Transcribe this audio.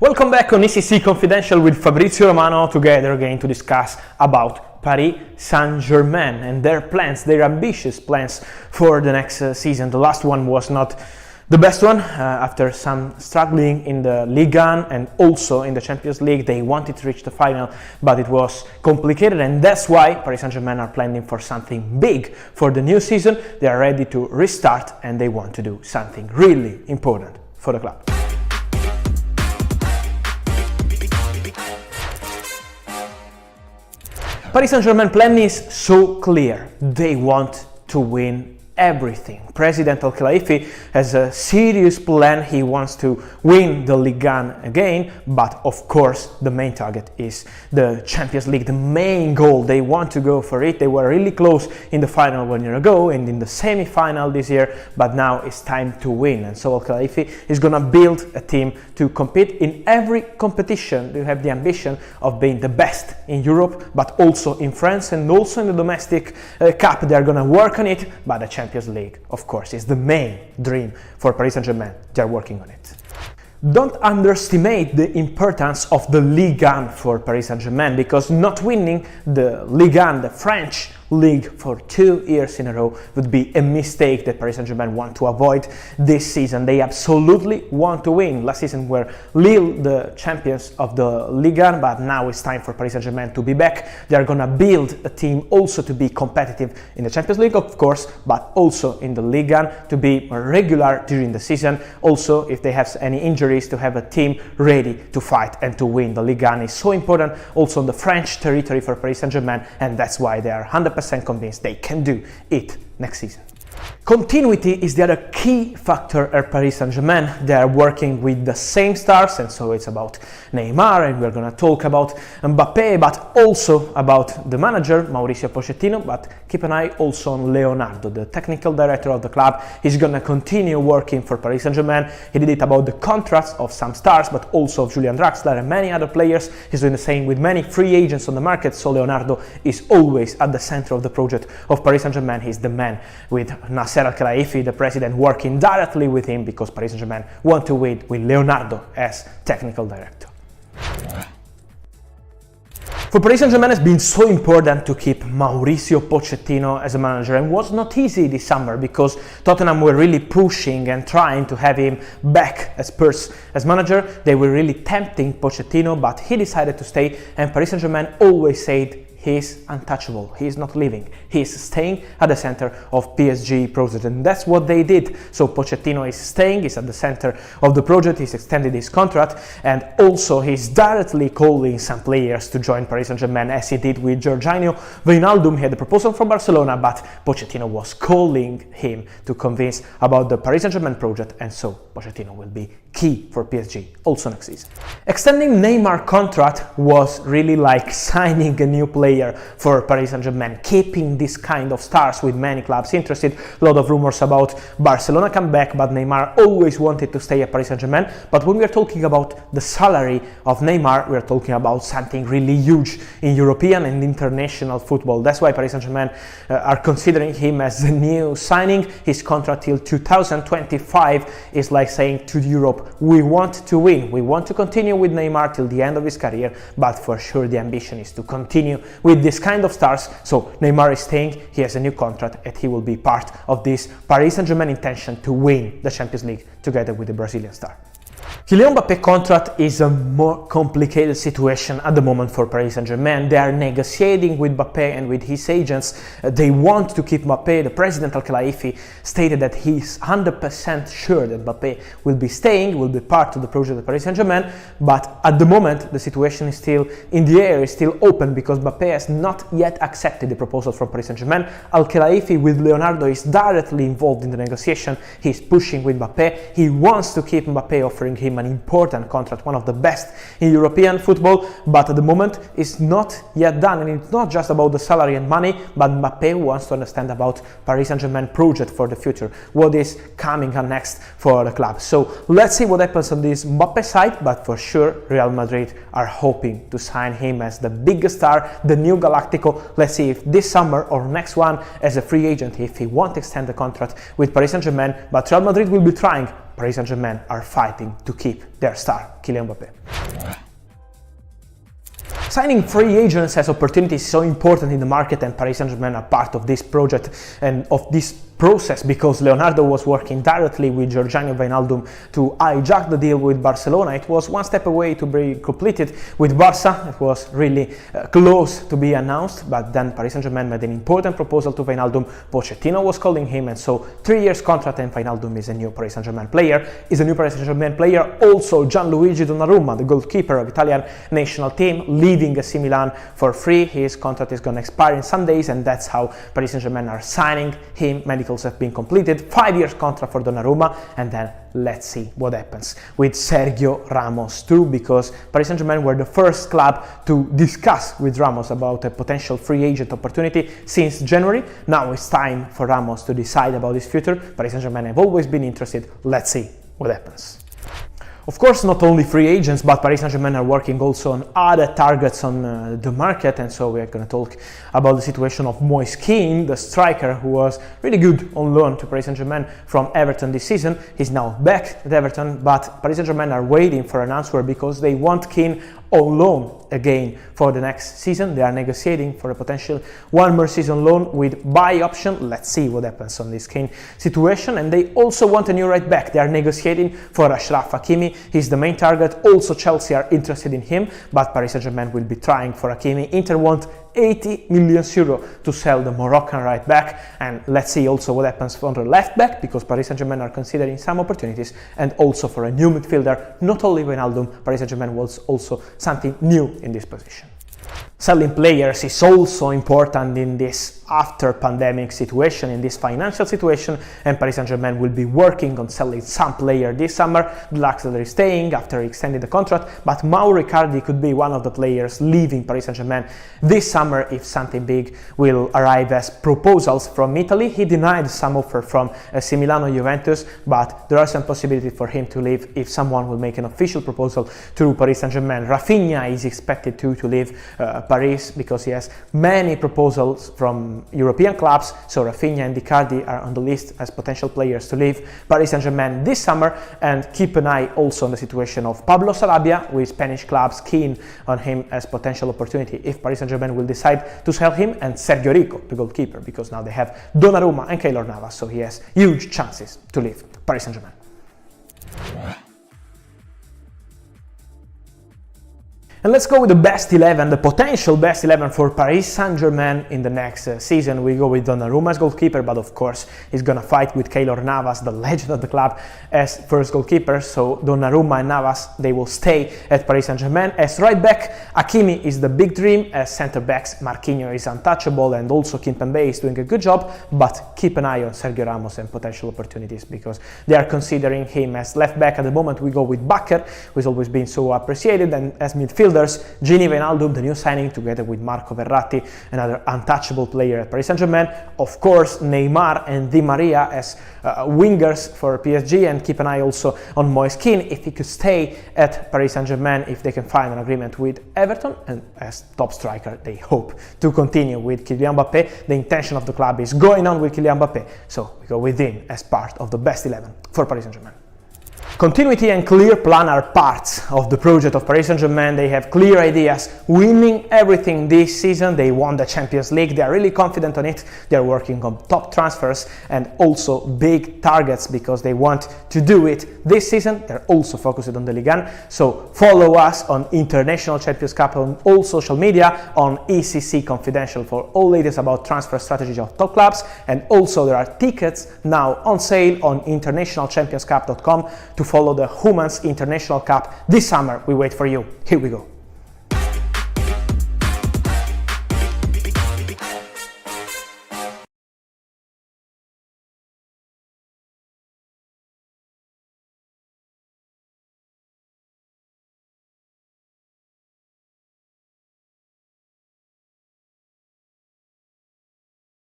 Welcome back on ICC Confidential with Fabrizio Romano, together again to discuss about Paris Saint-Germain and their plans, their ambitious plans for the next season. The last one was not the best one after some struggling in the Ligue 1 and also in the Champions League. They wanted to reach the final, but it was complicated, and that's why Paris Saint-Germain are planning for something big for the new season. They are ready to restart and they want to do something really important for the club. Paris Saint-Germain plan is so clear. They want to win everything. President Al-Khelaifi has a serious plan. He wants to win the Ligue 1 again, but of course the main target is the Champions League, the main goal. They want to go for it. They were really close in the final 1 year ago and in the semi-final this year, but now it's time to win. And so Al-Khelaifi is going to build a team to compete in every competition. They have the ambition of being the best in Europe, but also in France and also in the domestic cup. They're going to work on it, but the Champions League, of course, is the main dream for Paris Saint-Germain. They're working on it. Don't underestimate the importance of the Ligue 1 for Paris Saint-Germain, because not winning the Ligue 1, the French league, for 2 years in a row would be a mistake that Paris Saint-Germain want to avoid this season. They absolutely want to win. Last season were Lille the champions of the Ligue 1, but now it's time for Paris Saint-Germain to be back. They're gonna build a team also to be competitive in the Champions League, of course, but also in the Ligue 1 to be regular during the season. Also, if they have any injuries, to have a team ready to fight and to win. The Ligue 1 is so important also on the French territory for Paris Saint-Germain, and that's why they are 100% convinced they can do it next season. Continuity is the other key factor at Paris Saint-Germain. They are working with the same stars, and so it's about Neymar, and we're going to talk about Mbappé, but also about the manager, Mauricio Pochettino, but keep an eye also on Leonardo, the technical director of the club. He's going to continue working for Paris Saint-Germain. He did it about the contracts of some stars, but also of Julian Draxler and many other players. He's doing the same with many free agents on the market, so Leonardo is always at the center of the project of Paris Saint-Germain. He's the man with Nasser Al-Khelaifi, the president, working directly with him because Paris Saint-Germain want to win with Leonardo as technical director. For Paris Saint-Germain, it's been so important to keep Mauricio Pochettino as a manager, and was not easy this summer because Tottenham were really pushing and trying to have him back as Spurs as manager. They were really tempting Pochettino, but he decided to stay, and Paris Saint-Germain always said he's untouchable, he's not leaving, he's staying at the center of PSG project, and that's what they did. So Pochettino is staying, he's at the center of the project, he's extended his contract, and also he's directly calling some players to join Paris Saint-Germain, as he did with Jorginho Wijnaldum. He had a proposal from Barcelona, but Pochettino was calling him to convince about the Paris Saint-Germain project, and so Pochettino will be key for PSG also next season. Extending Neymar contract was really like signing a new player for Paris Saint-Germain, keeping this kind of stars with many clubs interested. A lot of rumors about Barcelona come back, but Neymar always wanted to stay at Paris Saint-Germain. But when we are talking about the salary of Neymar, we are talking about something really huge in European and international football. That's why Paris Saint-Germain are considering him as a new signing. His contract till 2025 is like saying to Europe, we want to win, we want to continue with Neymar till the end of his career, but for sure the ambition is to continue with this kind of stars. So Neymar is staying, he has a new contract, and he will be part of this Paris Saint-Germain intention to win the Champions League together with the Brazilian star. Kylian Mbappé contract is a more complicated situation at the moment for Paris Saint-Germain. They are negotiating with Mbappé and with his agents. They want to keep Mbappé. The president Al-Khelaifi stated that he's 100% sure that Mbappé will be staying, will be part of the project of Paris Saint-Germain, but at the moment the situation is still in the air, is still open, because Mbappé has not yet accepted the proposal from Paris Saint-Germain. Al-Khelaifi with Leonardo is directly involved in the negotiation. He's pushing with Mbappé. He wants to keep Mbappé, offering him an important contract, one of the best in European football, but at the moment it's not yet done, and it's not just about the salary and money, but Mbappé wants to understand about Paris Saint-Germain project for the future, what is coming up next for the club. So let's see what happens on this Mbappé side, but for sure Real Madrid are hoping to sign him as the biggest star, the new Galactico. Let's see if this summer or next one as a free agent, if he won't extend the contract with Paris Saint-Germain, but Real Madrid will be trying. Paris Saint-Germain are fighting to keep their star, Kylian Mbappé. Signing free agents as opportunities is so important in the market, and Paris Saint-Germain are part of this project and of this process because Leonardo was working directly with Georginio Wijnaldum to hijack the deal with Barcelona. It was one step away to be completed with Barca. It was really close to be announced, but then Paris Saint-Germain made an important proposal to Wijnaldum. Pochettino was calling him, and so 3 years contract, and Wijnaldum is a new Paris Saint-Germain player. Also Gianluigi Donnarumma, the goalkeeper of Italian national team, leaving AC Milan for free. His contract is going to expire in some days, and that's how Paris Saint-Germain are signing him. Medicals have been completed, 5 years contract for Donnarumma, and then let's see what happens with Sergio Ramos too, because Paris Saint-Germain were the first club to discuss with Ramos about a potential free agent opportunity since January. Now it's time for Ramos to decide about his future. Paris Saint-Germain have always been interested. Let's see what happens. Of course, not only free agents, but Paris Saint-Germain are working also on other targets on the market, and so we are going to talk about the situation of Moise Kean, the striker who was really good on loan to Paris Saint-Germain from Everton this season. He's now back at Everton, but Paris Saint-Germain are waiting for an answer because they want Kean on loan again for the next season. They are negotiating for a potential one more season loan with buy option. Let's see what happens on this Kean situation. And they also want a new right back. They are negotiating for Achraf Hakimi. He's the main target. Also Chelsea are interested in him, but Paris Saint-Germain will be trying for Hakimi. Inter want 80 million euro to sell the Moroccan right back, and let's see also what happens for the left back, because Paris Saint-Germain are considering some opportunities, and also for a new midfielder. Not only Wijnaldum, Paris Saint-Germain wants also something new in this position. Selling players is also important in this after-pandemic situation, in this financial situation, and Paris Saint-Germain will be working on selling some player this summer. Draxler is staying after extending the contract, but Mauro Icardi could be one of the players leaving Paris Saint-Germain this summer if something big will arrive as proposals from Italy. He denied some offer from AC Milan or Juventus, but there are some possibilities for him to leave if someone will make an official proposal to Paris Saint-Germain. Rafinha is expected to leave Paris because he has many proposals from European clubs, so Rafinha and Icardi are on the list as potential players to leave Paris Saint-Germain this summer. And keep an eye also on the situation of Pablo Sarabia, with Spanish clubs keen on him as potential opportunity if Paris Saint-Germain will decide to sell him, and Sergio Rico, the goalkeeper, because now they have Donnarumma and Keylor Navas, so he has huge chances to leave Paris Saint-Germain. And let's go with the best 11, the potential best 11 for Paris Saint-Germain in the next season. We go with Donnarumma as goalkeeper, but of course he's gonna fight with Keylor Navas, the legend of the club, as first goalkeeper. So Donnarumma and Navas, they will stay at Paris Saint-Germain. As right back, Hakimi is the big dream. As centre backs, Marquinhos is untouchable, and also Kimpembe is doing a good job, but keep an eye on Sergio Ramos and potential opportunities, because they are considering him as left back. At the moment we go with Bakker, who has always been so appreciated, and as midfielder, Gini Wijnaldum, the new signing, together with Marco Verratti, another untouchable player at Paris Saint-Germain. Of course, Neymar and Di Maria as wingers for PSG, and keep an eye also on Moise Kean if he could stay at Paris Saint-Germain, if they can find an agreement with Everton, and as top striker they hope to continue with Kylian Mbappé. The intention of the club is going on with Kylian Mbappé, so we go with him as part of the best 11 for Paris Saint-Germain. Continuity and clear plan are parts of the project of Paris Saint-Germain. They have clear ideas, winning everything this season. They won the Champions League. They are really confident on it. They are working on top transfers and also big targets because they want to do it this season. They're also focused on the Ligue 1. So follow us on International Champions Cup on all social media, on ICC Confidential for all latest about transfer strategies of top clubs. And also there are tickets now on sale on internationalchampionscup.com to follow the Women's International Cup this summer. We wait for you. Here we go.